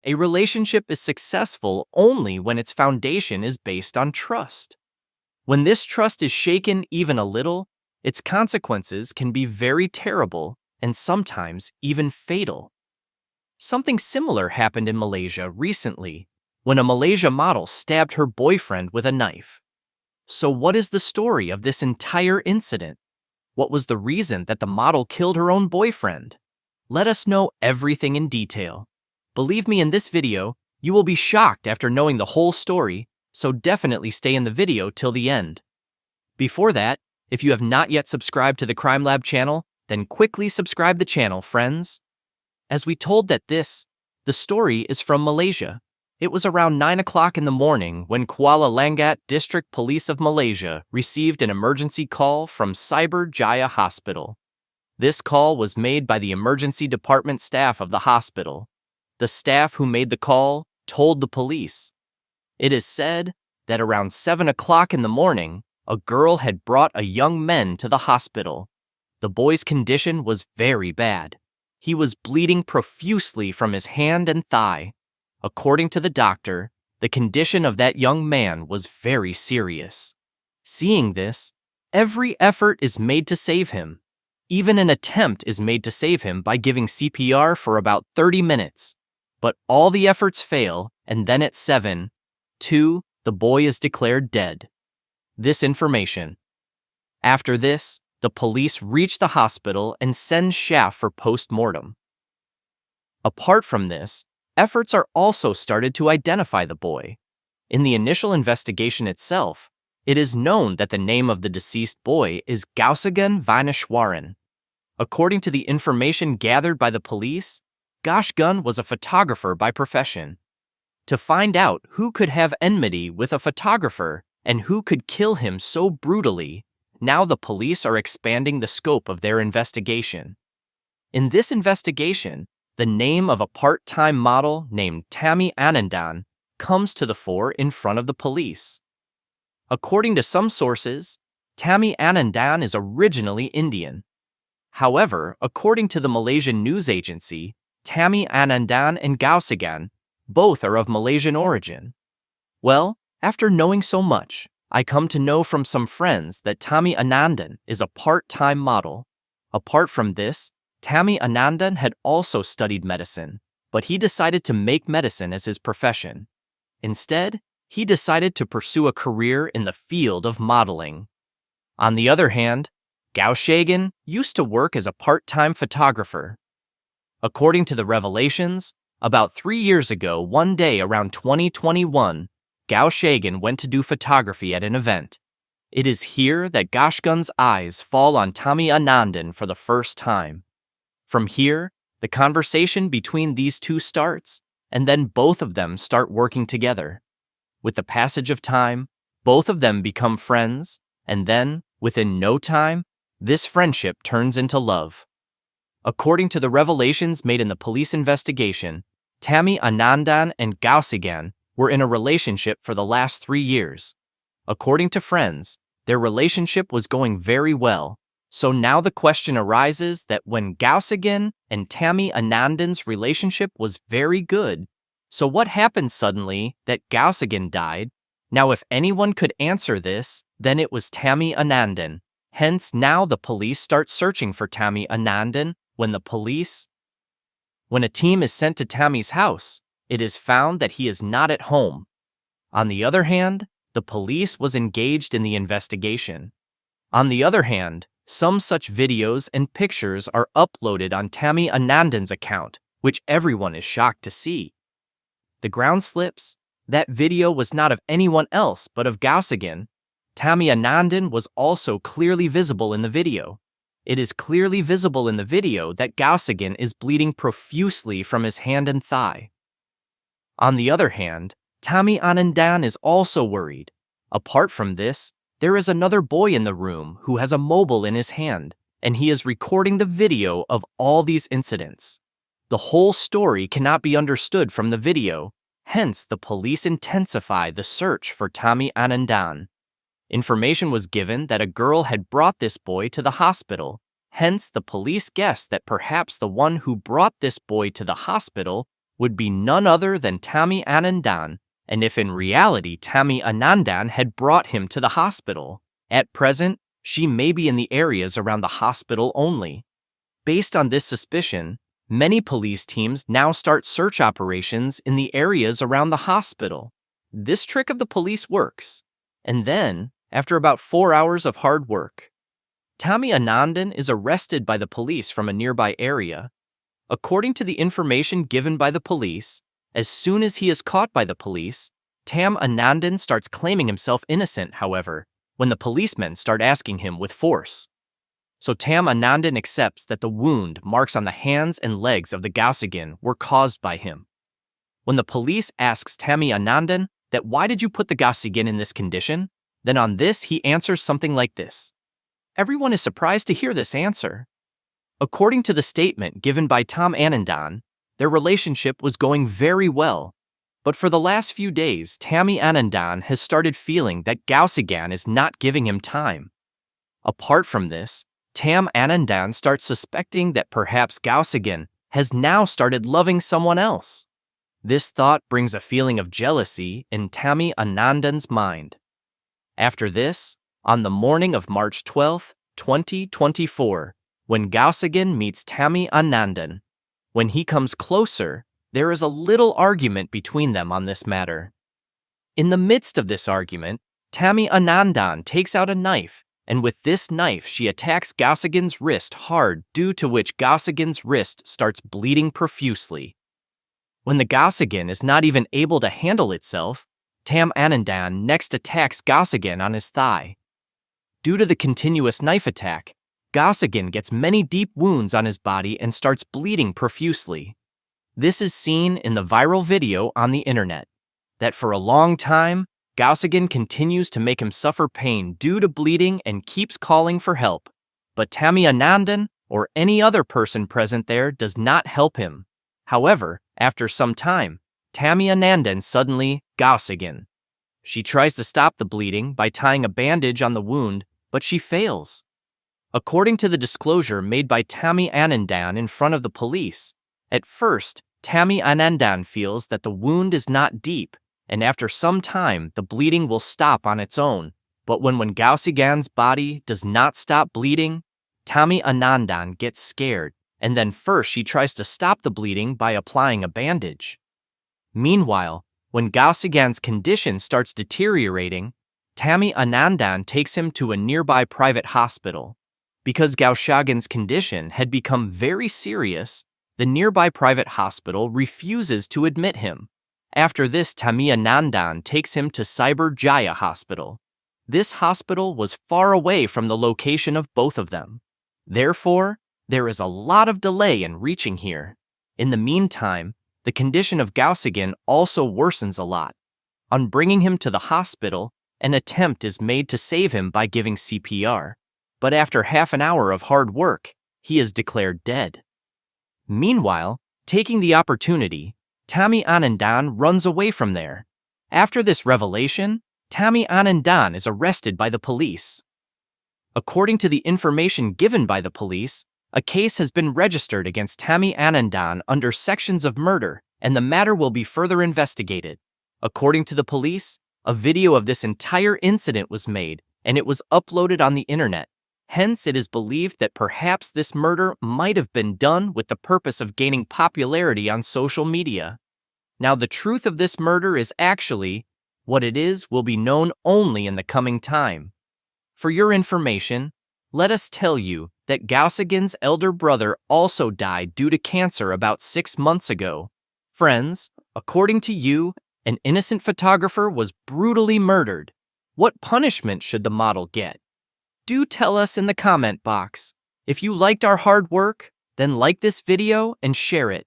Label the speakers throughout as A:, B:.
A: A relationship is successful only when its foundation is based on trust. When this trust is shaken even a little, its consequences can be very terrible and sometimes even fatal. Something similar happened in Malaysia recently when a Malaysia model stabbed her boyfriend with a knife. So what is the story of this entire incident? What was the reason that the model killed her own boyfriend? Let us know everything in detail. Believe me, in this video, you will be shocked after knowing the whole story, so definitely stay in the video till the end. Before that, if you have not yet subscribed to the Crime Lab channel, then quickly subscribe the channel, friends. As we told that the story is from Malaysia. It was around 9 o'clock in the morning when Kuala Langat District Police of Malaysia received an emergency call from Cyber Jaya Hospital. This call was made by the emergency department staff of the hospital. The staff who made the call told the police. It is said that around 7 o'clock in the morning, a girl had brought a young man to the hospital. The boy's condition was very bad. He was bleeding profusely from his hand and thigh. According to the doctor, the condition of that young man was very serious. Seeing this, every effort is made to save him. Even an attempt is made to save him by giving CPR for about 30 minutes. But all the efforts fail, and then at 7:02, the boy is declared dead. This information. After this, the police reach the hospital and send staff for post-mortem. Apart from this, efforts are also started to identify the boy. In the initial investigation itself, it is known that the name of the deceased boy is Gausagan Vaneshwaran. According to the information gathered by the police, Gausagan was a photographer by profession. To find out who could have enmity with a photographer and who could kill him so brutally, now the police are expanding the scope of their investigation. In this investigation, the name of a part-time model named Tami Anandan comes to the fore in front of the police. According to some sources, Tami Anandan is originally Indian. However, according to the Malaysian news agency, Tami Anandan and Gausagan both are of Malaysian origin. Well, after knowing so much, I come to know from some friends that Tami Anandan is a part-time model. Apart from this, Tami Anandan had also studied medicine, but he decided to make medicine as his profession. Instead, he decided to pursue a career in the field of modeling. On the other hand, Gausagan used to work as a part-time photographer. According to the revelations, about 3 years ago, one day around 2021, Gausagan went to do photography at an event. It is here that Gausagan's eyes fall on Tami Anandan for the first time. From here, the conversation between these two starts, and then both of them start working together. With the passage of time, both of them become friends, and then, within no time, this friendship turns into love. According to the revelations made in the police investigation, Tami Anandan and Gausagan were in a relationship for the last 3 years. According to friends, their relationship was going very well. So now the question arises that when Gausagan and Tami Anandan's relationship was very good, so what happened suddenly that Gausagan died? Now if anyone could answer this, then it was Tami Anandan. Hence now the police start searching for Tami Anandan. When a team is sent to Tami's house, it is found that he is not at home. On the other hand, the police was engaged in the investigation. On the other hand, some such videos and pictures are uploaded on Tami Anandan's account, which everyone is shocked to see. The ground slips. That video was not of anyone else but of Gausagan. Tami Anandan was also clearly visible in the video. It is clearly visible in the video that Gausagan is bleeding profusely from his hand and thigh. On the other hand, Tami Anandan is also worried. Apart from this, there is another boy in the room who has a mobile in his hand, and he is recording the video of all these incidents. The whole story cannot be understood from the video, hence the police intensify the search for Tami Anandan. Information was given that a girl had brought this boy to the hospital, hence the police guessed that perhaps the one who brought this boy to the hospital would be none other than Tami Anandan, and if in reality Tami Anandan had brought him to the hospital. At present, she may be in the areas around the hospital only. Based on this suspicion, many police teams now start search operations in the areas around the hospital. This trick of the police works. And then, after about 4 hours of hard work, Tami Anandan is arrested by the police from a nearby area. According to the information given by the police, as soon as he is caught by the police, Tam Anandan starts claiming himself innocent, however, when the policemen start asking him with force. So Tam Anandan accepts that the wound marks on the hands and legs of the Gausigan were caused by him. When the police asks Tami Anandan that why did you put the Gausigan in this condition, then on this he answers something like this. Everyone is surprised to hear this answer. According to the statement given by Tam Anandan, their relationship was going very well. But for the last few days, Tami Anandan has started feeling that Gausigan is not giving him time. Apart from this, Tam Anandan starts suspecting that perhaps Gausigan has now started loving someone else. This thought brings a feeling of jealousy in Tami Anandan's mind. After this, on the morning of March 12, 2024, when Gausigan meets Tami Anandan, when he comes closer, there is a little argument between them on this matter. In the midst of this argument, Tami Anandan takes out a knife, and with this knife she attacks Gausigan's wrist hard, due to which Gausigan's wrist starts bleeding profusely. When the Gausigan is not even able to handle itself, Tam Anandan next attacks Gausigan on his thigh. Due to the continuous knife attack, Gausigan gets many deep wounds on his body and starts bleeding profusely. This is seen in the viral video on the internet, that for a long time, Gausigan continues to make him suffer pain due to bleeding and keeps calling for help. But Tami Anandan, or any other person present there, does not help him. However, after some time, Tami Anandan suddenly Gausigan. She tries to stop the bleeding by tying a bandage on the wound, but she fails. According to the disclosure made by Tami Anandan in front of the police, at first, Tami Anandan feels that the wound is not deep, and after some time, the bleeding will stop on its own. But when Gausigan's body does not stop bleeding, Tami Anandan gets scared, and then first she tries to stop the bleeding by applying a bandage. Meanwhile, when Gausigan's condition starts deteriorating, Tami Anandan takes him to a nearby private hospital. Because Gausigan's condition had become very serious, the nearby private hospital refuses to admit him. After this, Tami Anandan takes him to Cyber Jaya Hospital. This hospital was far away from the location of both of them. Therefore, there is a lot of delay in reaching here. In the meantime, the condition of Gausigan also worsens a lot. On bringing him to the hospital, an attempt is made to save him by giving CPR. But after half an hour of hard work, he is declared dead. Meanwhile, taking the opportunity, Tami Anandan runs away from there. After this revelation, Tami Anandan is arrested by the police. According to the information given by the police, a case has been registered against Tami Anandan under sections of murder, and the matter will be further investigated. According to the police, a video of this entire incident was made, and it was uploaded on the internet. Hence, it is believed that perhaps this murder might have been done with the purpose of gaining popularity on social media. Now, the truth of this murder is actually, what it is will be known only in the coming time. For your information, let us tell you that Gausigan's elder brother also died due to cancer about 6 months ago. Friends, according to you, an innocent photographer was brutally murdered. What punishment should the model get? Do tell us in the comment box. If you liked our hard work, then like this video and share it.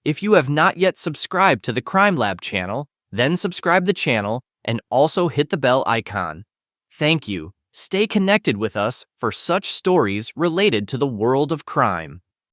A: If you have not yet subscribed to the Crime Lab channel, then subscribe the channel and also hit the bell icon. Thank you. Stay connected with us for such stories related to the world of crime.